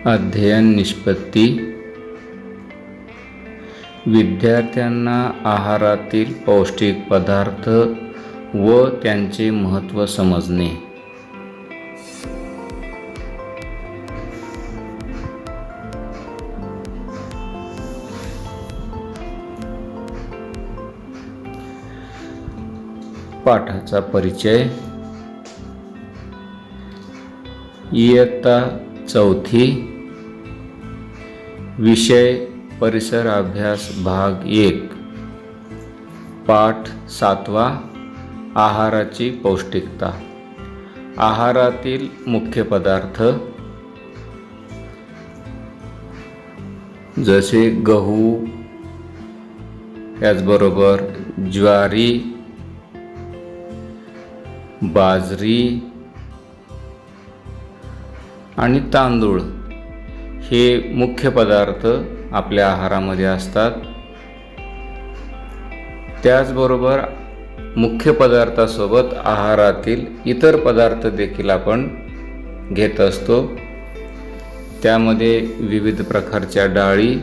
अध्ययन निष्पत्ती. विद्यार्थ्यांना आहारातील पौष्टिक पदार्थ व त्यांचे महत्त्व समजणे. पाठाचा परिचय. इयत्ता 4थी. विषय परिसर अभ्यास भाग 1. पाठ 7वा. आहाराची पौष्टिकता. आहारातील मुख्य पदार्थ जसे गहू, त्याचबरोबर ज्वारी, बाजरी आणि तांदूळ हे मुख्य पदार्थ आपल्या आहारामध्ये असतात. त्याचबरोबर मुख्य पदार्थासोबत आहारातील इतर पदार्थ देखील आपण घेत असतो. त्यामध्ये विविध प्रकारच्या डाळी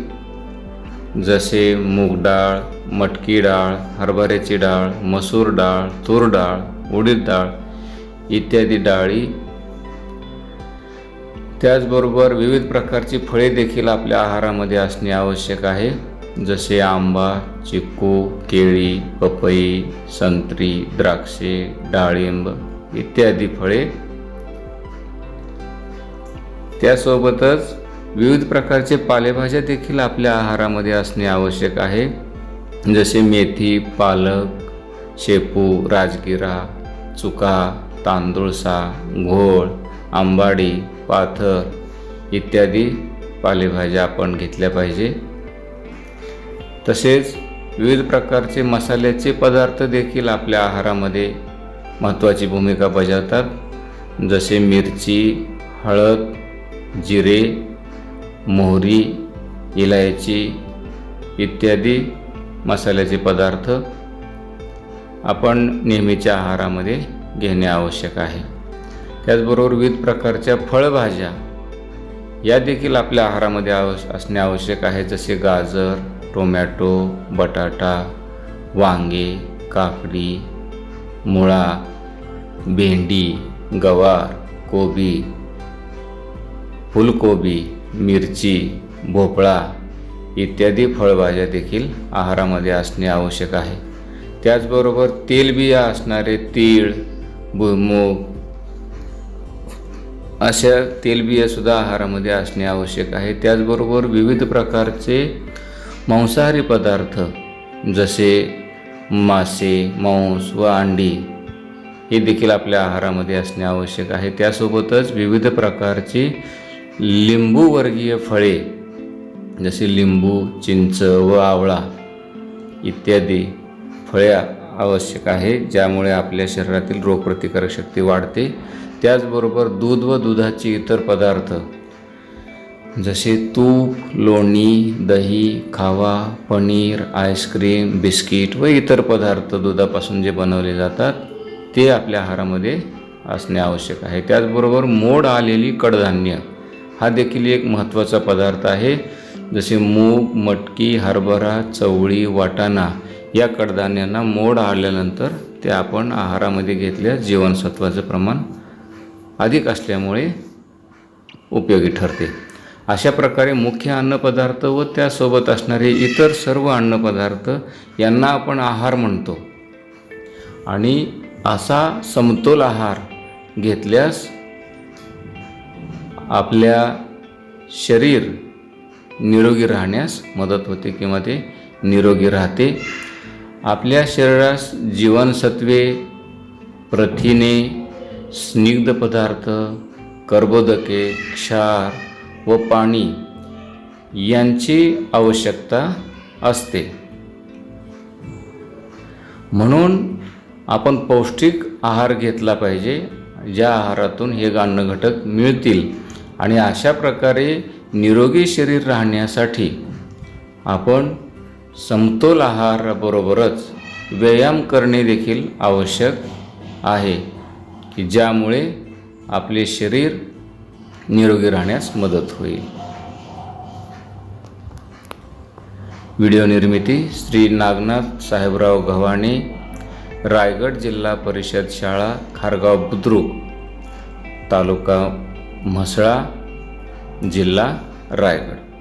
जसे मूग डाळ, मटकी डाळ, हरभऱ्याची डाळ, मसूर डाळ, तूर डाळ, उडीद डाळ इत्यादी डाळी. त्याचबरोबर विविध प्रकारची फळे देखील आपल्या आहारामध्ये असणे आवश्यक आहे. जसे आंबा, चिक्कू, केळी, पपई, संत्री, द्राक्षे, डाळिंब इत्यादी फळे. त्यासोबतच विविध प्रकारचे पालेभाज्या देखील आपल्या आहारामध्ये असणे आवश्यक आहे. जसे मेथी, पालक, शेपू, राजगिरा, चुका, तांदूळसा, घोळ, आंबाडी, पाथर इत्यादी पालेभाज्या आपण घेतल्या पाहिजे. तसेच विविध प्रकारचे मसाल्याचे पदार्थ देखील आपल्या आहारामध्ये महत्त्वाची भूमिका बजावतात. जसे मिरची, हळद, जिरे, मोहरी, इलायची इत्यादी मसाल्याचे पदार्थ आपण नेहमीच्या आहारामध्ये घेणे आवश्यक आहे. त्याचबरोबर विविध प्रकारच्या फळभाज्या या देखील आपल्या आहारामध्ये असणे आवश्यक आहे. जसे गाजर, टोमॅटो, बटाटा, वांगे, काकडी, मुळा, भेंडी, गवार, कोबी, फुलकोबी, मिरची, भोपळा इत्यादी फळभाज्या देखील आहारामध्ये असणे आवश्यक आहे. त्याचबरोबर तेलबिया असणारे तीळ, भुईमूग अशा तेलबियासुद्धा आहारामध्ये असणे आवश्यक आहे. त्याचबरोबर विविध प्रकारचे मांसाहारी पदार्थ जसे मासे, मांस व अंडी हे देखील आपल्या आहारामध्ये असणे आवश्यक आहे. त्यासोबतच विविध प्रकारची लिंबूवर्गीय फळे जसे लिंबू, चिंच व आवळा इत्यादी फळे आवश्यक आहे, ज्यामुळे आपल्या शरीरातील रोगप्रतिकारक शक्ती वाढते. त्याचबरोबर दूध व दुधाचे इतर पदार्थ जसे तूप, लोणी, दही, खावा, पनीर, आईस्क्रीम, बिस्किट व इतर पदार्थ दुधापासून जे बनवले जातात ते आपल्या आहारामध्ये असणे आवश्यक आहे. त्याचबरोबर मोड आलेली कडधान्य हा देखील एक महत्त्वाचा पदार्थ आहे. जसे मूग, मटकी, हरभरा, चवळी, वाटाणा या कडधान्यांना मोड आल्यानंतर ते आपण आहारामध्ये घेतल्यास जीवनसत्वाचं प्रमाण अधिक असल्यामुळे उपयोगी ठरते. अशा प्रकारे मुख्य अन्नपदार्थ व त्यासोबत असणारे इतर सर्व अन्नपदार्थ यांना आपण आहार म्हणतो. आणि असा समतोल आहार घेतल्यास आपल्या शरीर निरोगी राहण्यास मदत होते किंवा ते निरोगी राहते. आपल्या शरीरास जीवनसत्वे, प्रथिने, स्निग्ध पदार्थ, कर्बोदके, क्षार व पाणी यांची आवश्यकता असते. म्हणून आपण पौष्टिक आहार घेतला पाहिजे, ज्या आहारातून हे अन्न घटक मिळतील. आणि अशा प्रकारे निरोगी शरीर राहण्यासाठी आपण समतोल आहाराबरोबरच व्यायाम करणे देखील आवश्यक आहे, की ज्यामुळे आपले शरीर निरोगी राहण्यास मदत होईल. व्हिडिओ निर्मिती श्री नागनाथ साहेबराव गव्हाणे, रायगड जिल्हा परिषद शाळा, खारगाव बुद्रुक, तालुका म्हसळा, जिल्हा रायगड.